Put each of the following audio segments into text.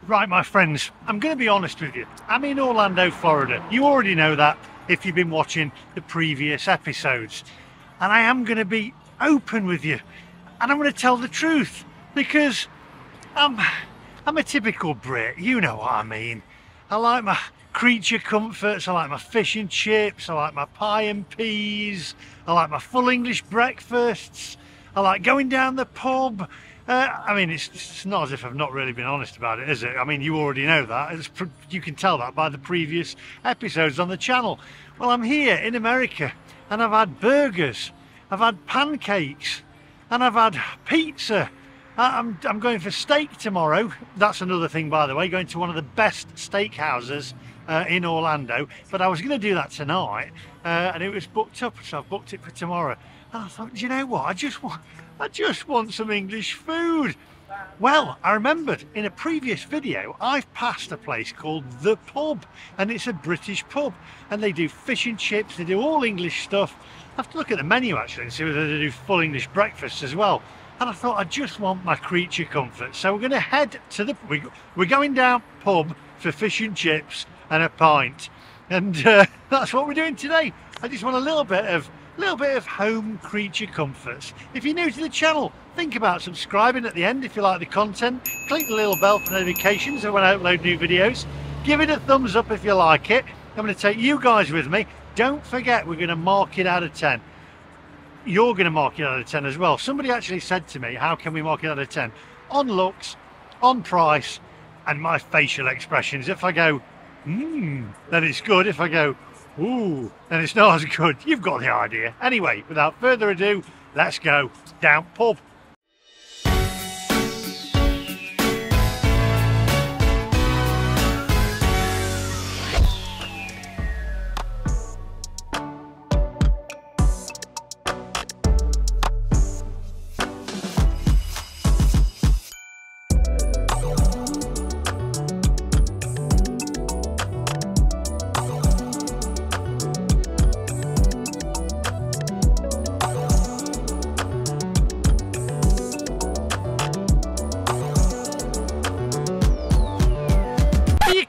Right, my friends, I'm going to be honest with you. I'm in Orlando, Florida. You already know that if you've been watching the previous episodes. And I am going to be open with you. And I'm going to tell the truth. Because I'm a typical Brit. You know what I mean. I like my creature comforts. I like my fish and chips. I like my pie and peas. I like my full English breakfasts. I like going down the pub. I mean, it's not as if I've not really been honest about it, is it? I mean, you already know that. You can tell that by the previous episodes on the channel. Well, I'm here in America and I've had burgers, I've had pancakes, and I've had pizza. I'm going for steak tomorrow. That's another thing, by the way, going to one of the best steakhouses in Orlando. But I was going to do that tonight and it was booked up, so I've booked it for tomorrow. And I thought, do you know what? I just want some English food. Well, I remembered in a previous video, I've passed a place called The Pub, and it's a British pub, and they do fish and chips, they do all English stuff. I have to look at the menu actually and see whether they do full English breakfast as well. And I thought, I just want my creature comfort. So we're going to head to the, we're going down pub for fish and chips and a pint. And that's what we're doing today. I just want a little bit of home creature comforts. If you're new to the channel, think about subscribing at the end if you like the content. Click the little bell for notifications when I upload new videos. Give it a thumbs up if you like it. I'm going to take you guys with me. Don't forget, we're going to mark it out of 10. You're going to mark it out of 10 as well. Somebody actually said to me, how can we mark it out of 10? On looks, on price, and my facial expressions. If I go, then it's good. If I go, ooh, and it's not as good. You've got the idea. Anyway, without further ado, let's go down pub.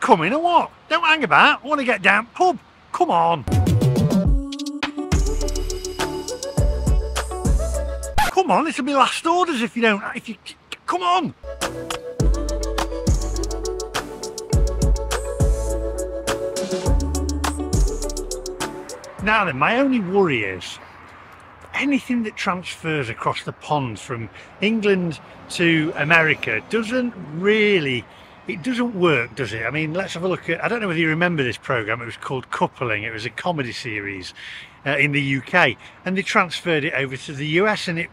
Coming or what? Don't hang about. I want to get down pub. Come on. Come on, this will be last orders if you don't. Come on. Now then, my only worry is anything that transfers across the pond from England to America doesn't work, does it? I mean, let's have a look at, I don't know whether you remember this programme, it was called Coupling. It was a comedy series in the UK, and they transferred it over to the US, and it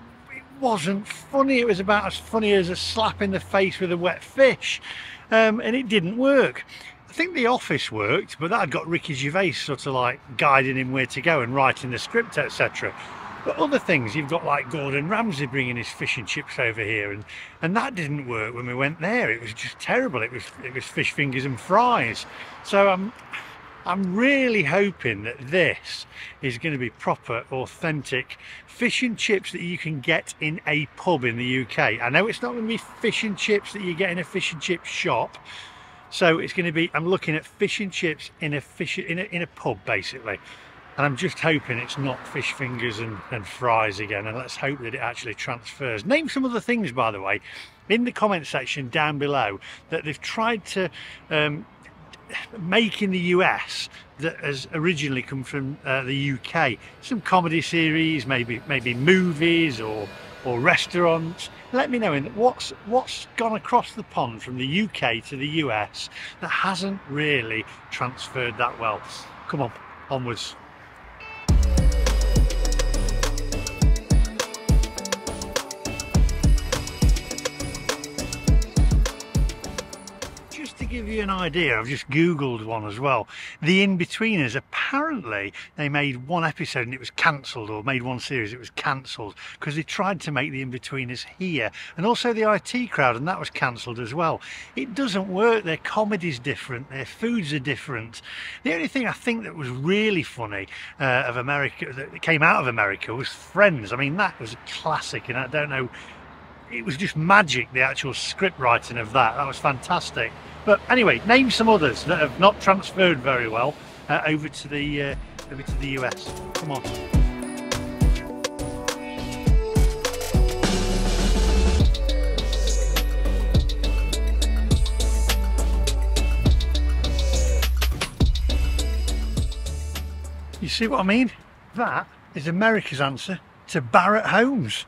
wasn't funny. It was about as funny as a slap in the face with a wet fish, and it didn't work. I think The Office worked, but that had got Ricky Gervais sort of like guiding him where to go and writing the script, etc. But other things, you've got like Gordon Ramsay bringing his fish and chips over here, and that didn't work when we went there. It was just terrible. It was fish fingers and fries. So I'm really hoping that this is going to be proper, authentic fish and chips that you can get in a pub in the UK. I know it's not going to be fish and chips that you get in a fish and chip shop. So it's going to be, I'm looking at fish and chips in a pub basically. And I'm just hoping it's not fish fingers and fries again, and let's hope that it actually transfers. Name some other things, by the way, in the comment section down below that they've tried to make in the US that has originally come from the UK. Some comedy series, maybe movies or restaurants. Let me know what's gone across the pond from the UK to the US that hasn't really transferred that well. Come on, onwards. To give you an idea, I've just googled one as well. The In-Betweeners, apparently they made one episode and it was cancelled, or made one series, it was cancelled because they tried to make the In-Betweeners here, and also the IT Crowd, and that was cancelled as well. It doesn't work. Their comedy's different, their foods are different. The only thing I think that was really funny of America, that came out of America, was Friends. I mean, that was a classic, and I don't know it was just magic, the actual script writing of that. That was fantastic. But anyway, name some others that have not transferred very well over to the US. Come on. You see what I mean? That is America's answer to Barrett Holmes.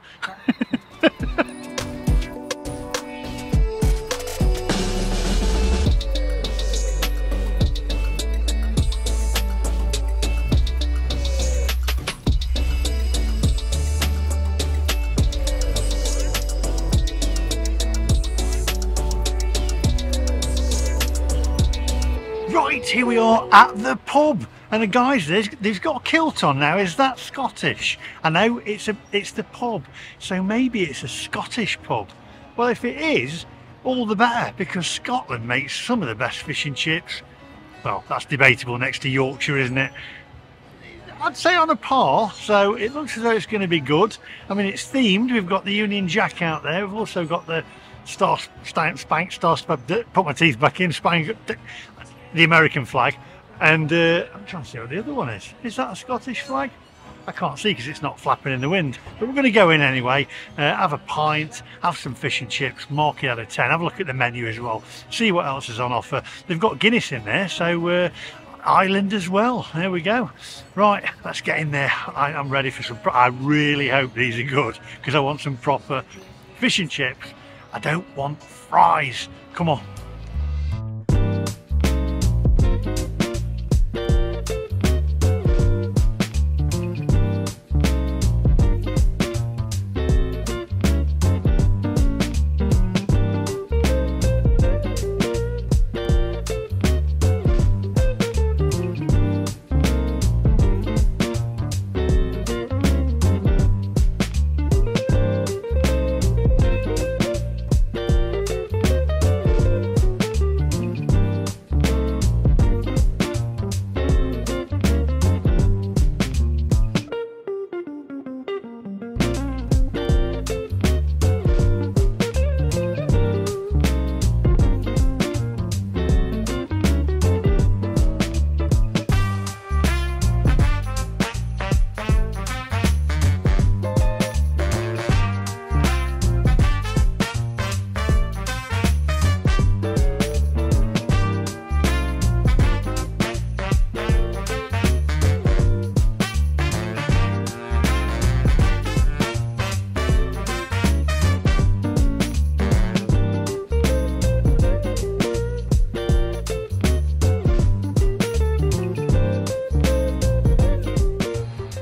Right, here we are at the pub, and the guys there's got a kilt on now. Is that Scottish? I know it's the pub, so maybe it's a Scottish pub. Well, if it is, all the better, because Scotland makes some of the best fish and chips. Well, that's debatable next to Yorkshire, isn't it? I'd say on a par, so it looks as though it's going to be good. I mean, it's themed. We've got the Union Jack out there. We've also got the Star Spank, put my teeth back in, Spank, the American flag, and I'm trying to see what the other one is. Is that a Scottish flag? I can't see because it's not flapping in the wind. But we're going to go in anyway, have a pint, have some fish and chips, mark it out of 10, have a look at the menu as well, see what else is on offer. They've got Guinness in there, so Island as well. There we go. Right, let's get in there. I'm ready for some. I really hope these are good, because I want some proper fish and chips. I don't want fries. Come on.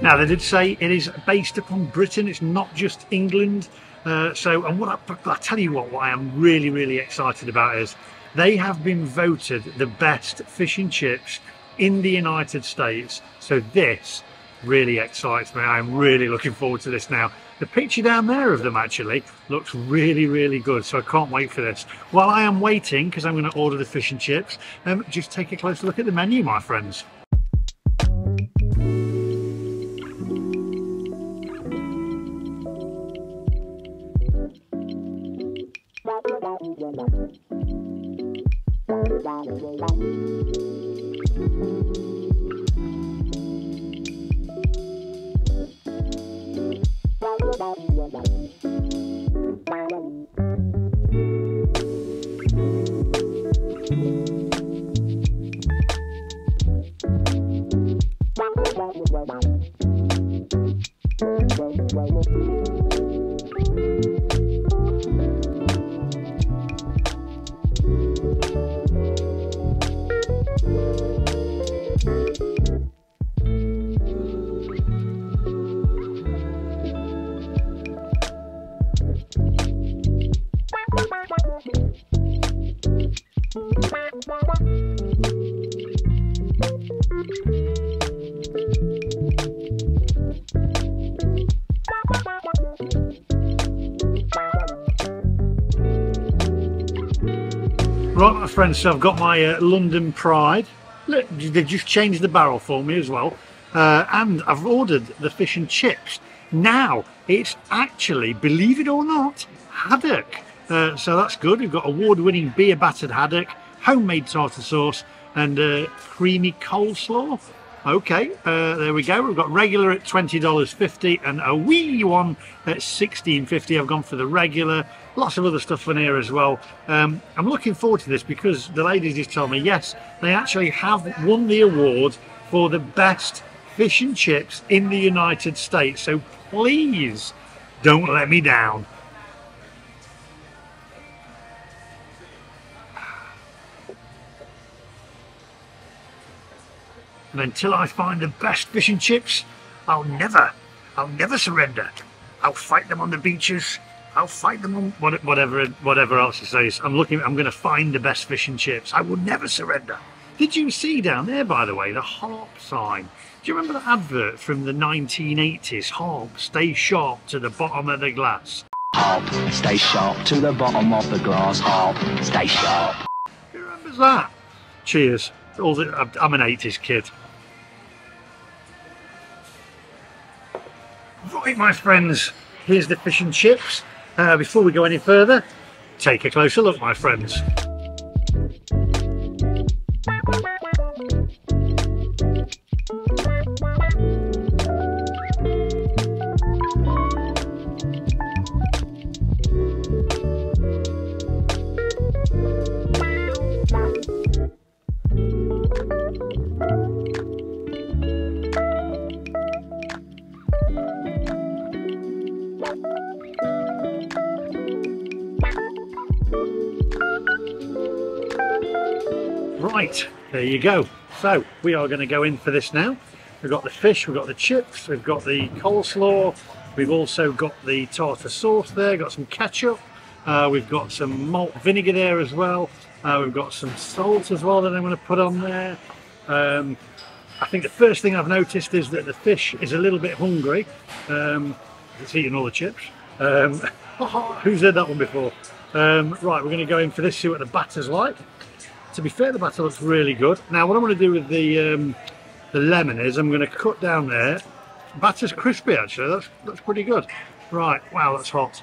Now, they did say it is based upon Britain, it's not just England. And what I tell you what I am really, really excited about is they have been voted the best fish and chips in the United States. So this really excites me. I'm really looking forward to this now. The picture down there of them actually looks really, really good. So I can't wait for this. While I am waiting, because I'm going to order the fish and chips, just take a closer look at the menu, my friends. Right, my friends, so I've got my London Pride. Look, they've just changed the barrel for me as well. And I've ordered the fish and chips. Now, it's actually, believe it or not, haddock. So that's good. We've got award-winning beer battered haddock, homemade tartar sauce, and creamy coleslaw. Okay, there we go. We've got regular at $20.50 and a wee one at $16.50. I've gone for the regular. Lots of other stuff in here as well. I'm looking forward to this because the ladies just told me, yes, they actually have won the award for the best fish and chips in the United States. So please don't let me down. And until I find the best fish and chips, I'll never surrender. I'll fight them on the beaches. I'll fight them on whatever else he says. I'm going to find the best fish and chips. I will never surrender. Did you see down there, by the way, the harp sign? Do you remember that advert from the 1980s? Harp, stay sharp to the bottom of the glass. Harp, stay sharp to the bottom of the glass. Harp, stay sharp. Who remembers that? Cheers. I'm an 80s kid. Right, my friends, here's the fish and chips. Before we go any further, take a closer look, my friends. Right, there you go. So we are going to go in for this now. We've got the fish, we've got the chips, we've got the coleslaw, we've also got the tartar sauce there, got some ketchup, we've got some malt vinegar there as well, we've got some salt as well that I'm going to put on there. I think the first thing I've noticed is that the fish is a little bit hungry. It's eating all the chips. Who's heard that one before? Right, we're going to go in for this, see what the batter's like. To be fair, the batter looks really good. Now, what I'm going to do with the lemon is I'm going to cut down there. Batter's crispy, actually. That's pretty good. Right, wow, that's hot.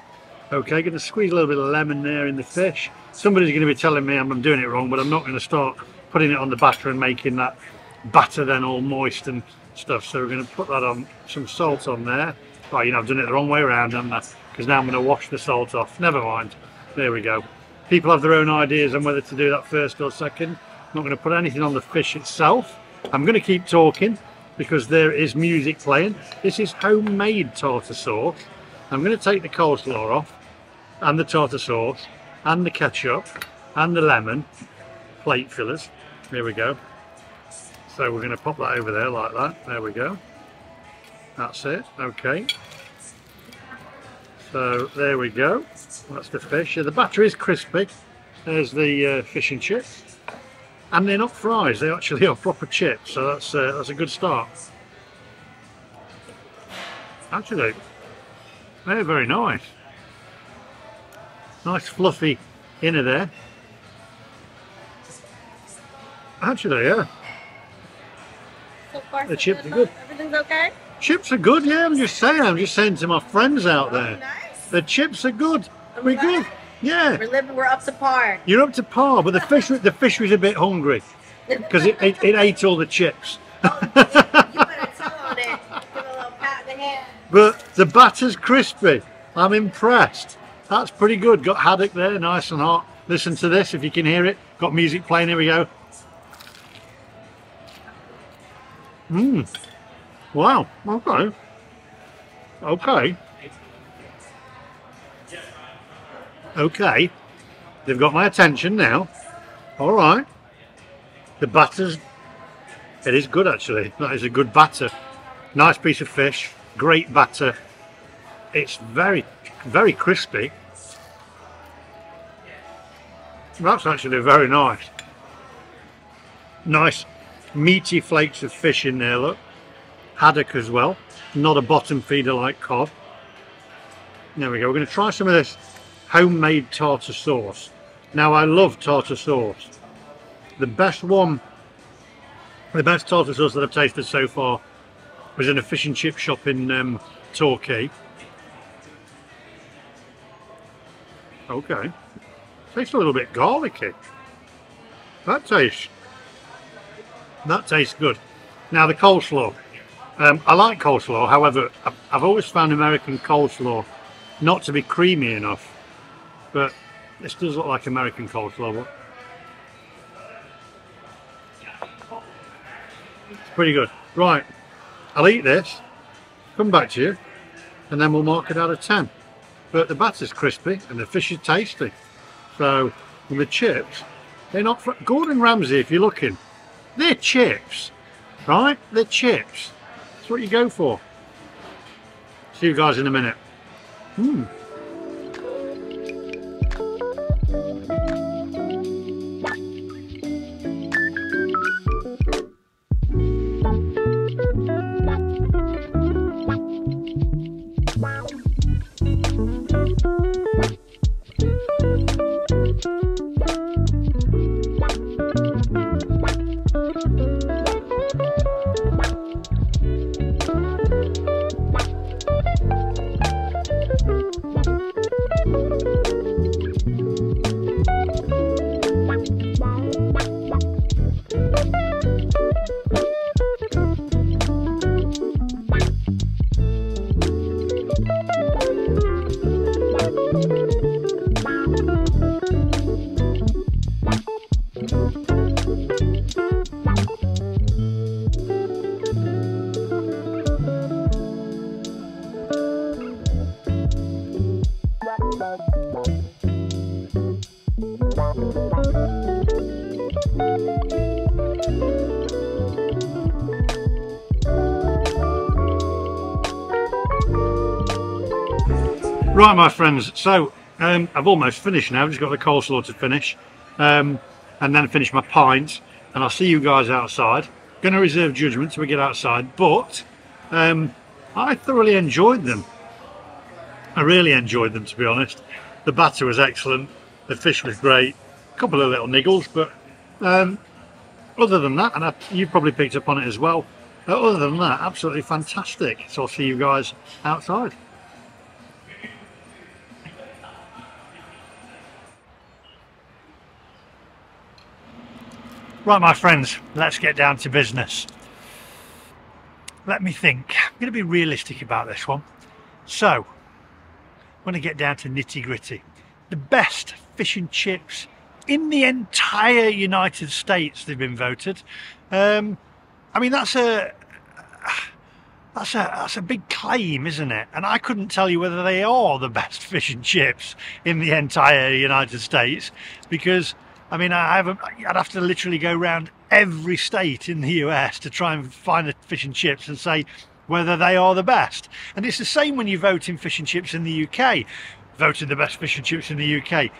Okay, going to squeeze a little bit of lemon there in the fish. Somebody's going to be telling me I'm doing it wrong, but I'm not going to start putting it on the batter and making that batter then all moist and stuff. So we're going to put that on, some salt on there. Right, you know, I've done it the wrong way around, haven't I? Because now I'm going to wash the salt off. Never mind. There we go. People have their own ideas on whether to do that first or second. I'm not going to put anything on the fish itself. I'm going to keep talking because there is music playing. This is homemade tartar sauce. I'm going to take the coleslaw off and the tartar sauce and the ketchup and the lemon plate fillers. There we go. So we're going to pop that over there like that. There we go. That's it. Okay. So there we go. That's the fish. Yeah, the batter is crispy. There's the fish and chips. And they're not fries, they actually are proper chips, so that's a good start. Actually, they're very nice. Nice fluffy inner there. Actually, yeah. So far, the chips are good. Everything's okay? Chips are good, yeah, I'm just saying to my friends out there. Nice. The chips are good. We're good. Yeah. We're up to par. You're up to par, but the fish was a bit hungry because it ate all the chips. Oh, you better tell on it. Give a little pat in the hand. But the batter's crispy. I'm impressed. That's pretty good. Got haddock there, nice and hot. Listen to this if you can hear it. Got music playing. Here we go. Wow. Okay. Okay. Okay. They've got my attention now. All right. The batter's... It is good, actually. That is a good batter. Nice piece of fish. Great batter. It's very, very crispy. That's actually very nice. Nice meaty flakes of fish in there, look. Haddock as well. Not a bottom feeder like cod. There we go. We're going to try some of this homemade tartar sauce. Now, I love tartar sauce. The best tartar sauce that I've tasted so far was in a fish and chip shop in Torquay. Okay. Tastes a little bit garlicky. That tastes good. Now the coleslaw. I like coleslaw, however, I've always found American coleslaw not to be creamy enough. But this does look like American coleslaw. It's pretty good. Right, I'll eat this, come back to you, and then we'll mark it out of 10. But the batter's crispy and the fish is tasty. So, and the chips, they're not... Gordon Ramsay, if you're looking, they're chips, right? They're chips. That's what you go for. See you guys in a minute. Right, my friends, so I've almost finished now. I've just got the coleslaw to finish and then finish my pint, and I'll see you guys outside. Going to reserve judgment till we get outside, but I thoroughly enjoyed them. I really enjoyed them, to be honest. The batter was excellent, the fish was great, a couple of little niggles, but other than that, and you've probably picked up on it as well, other than that, absolutely fantastic. So I'll see you guys outside. Right, my friends, let's get down to business. Let me think. I'm going to be realistic about this one. So, when I get down to nitty gritty, the best fish and chips in the entire United States, they've been voted. I mean, that's a big claim, isn't it? And I couldn't tell you whether they are the best fish and chips in the entire United States, because I mean, I'd have to literally go around every state in the US to try and find the fish and chips and say whether they are the best. And it's the same when you vote in fish and chips in the UK. Voted the best fish and chips in the UK.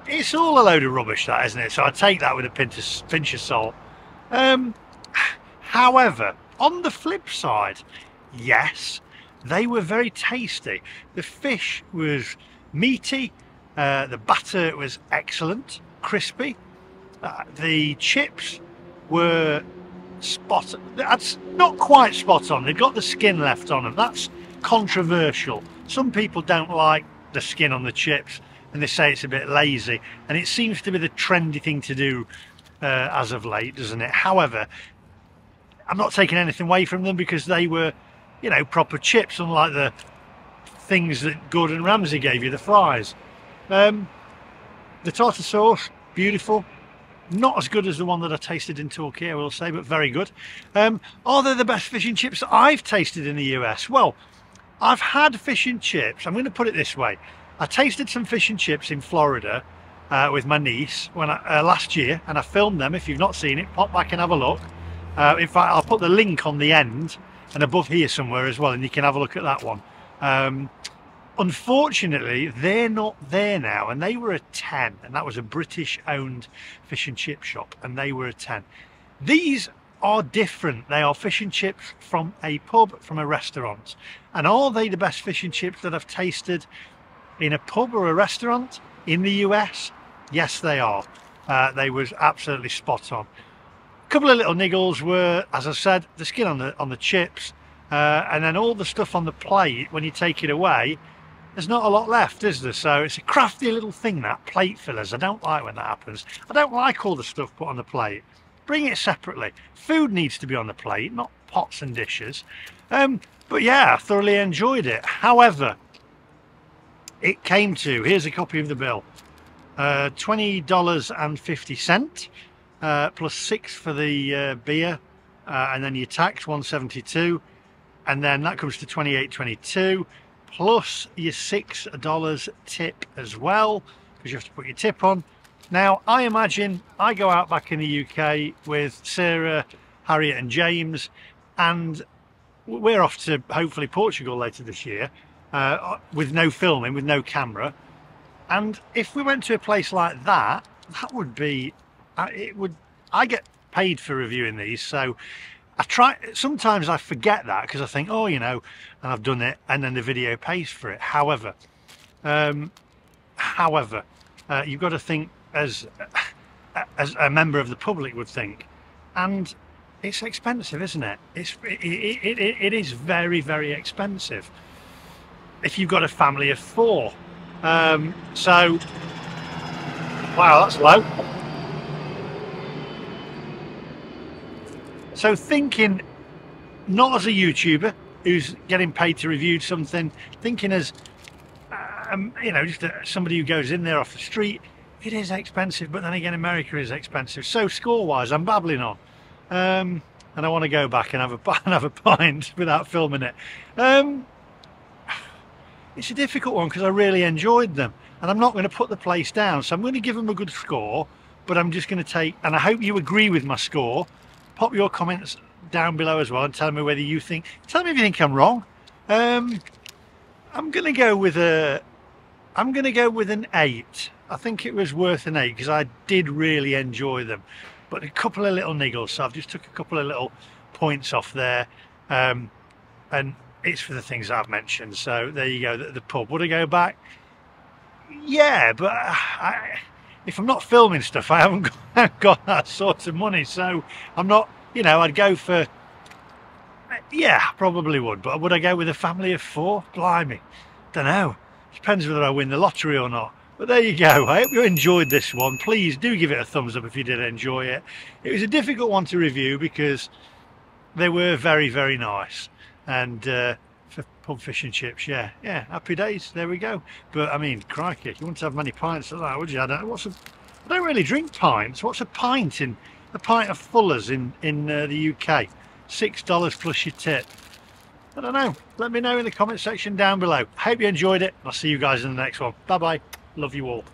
It's all a load of rubbish, that, isn't it? So I take that with a pinch of salt. However, on the flip side, yes, they were very tasty. The fish was meaty. The batter was excellent. Crispy. The chips were that's not quite spot on. They've got the skin left on them. That's controversial. Some people don't like the skin on the chips and they say it's a bit lazy, and it seems to be the trendy thing to do as of late, doesn't it? However, I'm not taking anything away from them, because they were, you know, proper chips, unlike the things that Gordon Ramsay gave you, the fries. The tartar sauce, beautiful. Not as good as the one that I tasted in Turkey, I will say, but very good. Are they the best fish and chips that I've tasted in the US? Well, I've had fish and chips. I'm going to put it this way. I tasted some fish and chips in Florida with my niece when last year, and I filmed them. If you've not seen it, pop back and have a look. In fact, I'll put the link on the end and above here somewhere as well, and you can have a look at that one. Unfortunately, they're not there now, and they were a 10, and that was a British-owned fish and chip shop, and they were a 10. These are different. They are fish and chips from a pub, from a restaurant. And are they the best fish and chips that I've tasted in a pub or a restaurant in the US? Yes, they are. They was absolutely spot on. A couple of little niggles were, as I said, the skin on the chips, and then all the stuff on the plate when you take it away. there's not a lot left, is there? So it's a crafty little thing, that, plate fillers. I don't like when that happens. I don't like all the stuff put on the plate. Bring it separately. Food needs to be on the plate, not pots and dishes. But yeah, I thoroughly enjoyed it. However, it came to, here's a copy of the bill, $20.50 plus $6 for the beer, and then your tax $1.72, and then that comes to $28.22 plus your $6 tip as well, because you have to put your tip on. Now I imagine I go out back in the UK with Sarah, Harriet and James, and we're off to hopefully Portugal later this year, with no filming, with no camera. And if we went to a place like that, that would be, I get paid for reviewing these, so sometimes I forget that because I think, oh, you know, and I've done it, and then the video pays for it. However, you've got to think as a member of the public would think, and it's expensive, isn't it? It is very, very expensive if you've got a family of 4. So, wow, that's low. So thinking not as a YouTuber who's getting paid to review something, thinking as you know, just somebody who goes in there off the street, it is expensive. But then again, America is expensive. So score-wise, I'm babbling on, and I want to go back and have a pint without filming it. It's a difficult one because I really enjoyed them, and I'm not going to put the place down, so I'm going to give them a good score, but I'm just going to take, and I hope you agree with my score. Pop your comments down below as well and tell me whether you think, tell me if you think I'm wrong. I'm going to go with an 8. I think it was worth an 8 because I did really enjoy them, but a couple of little niggles, so I've just took a couple of little points off there, and it's for the things I've mentioned. So there you go. The pub, would I go back? Yeah, but if I'm not filming stuff, I haven't got that sort of money, so I'm not, you know, I'd go for, yeah, probably would, but would I go with a family of 4? Blimey, don't know. Depends whether I win the lottery or not. But there you go. I hope you enjoyed this one. Please do give it a thumbs up if you did enjoy it. It was a difficult one to review because they were very, very nice. And for pub fish and chips, yeah, happy days. There we go. But I mean, crikey, you wouldn't have many pints of that, would you? I don't really drink pints. What's a pint of Fuller's in the UK? $6 plus your tip. I don't know. Let me know in the comment section down below. Hope you enjoyed it. I'll see you guys in the next one. Bye bye. Love you all.